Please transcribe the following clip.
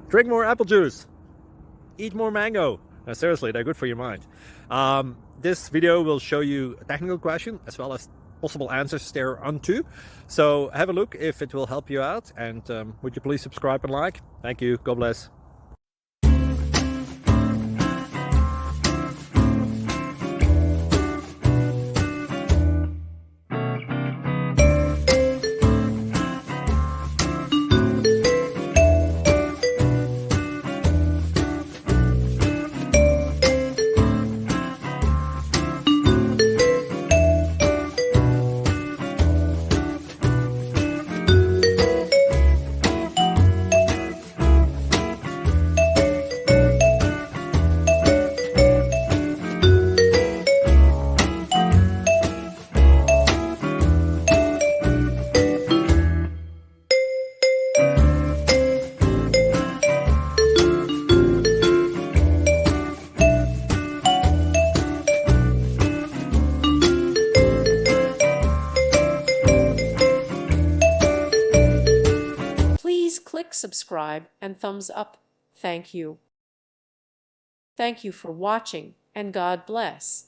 Drink more apple juice. Eat more mango. No, seriously, they're good for your mind. This video will show you a technical question as well as possible answers thereunto. So have a look if it will help you out, and would you please subscribe and like? Thank you. God bless. Please click subscribe and thumbs up. Thank you. Thank you for watching, and God bless.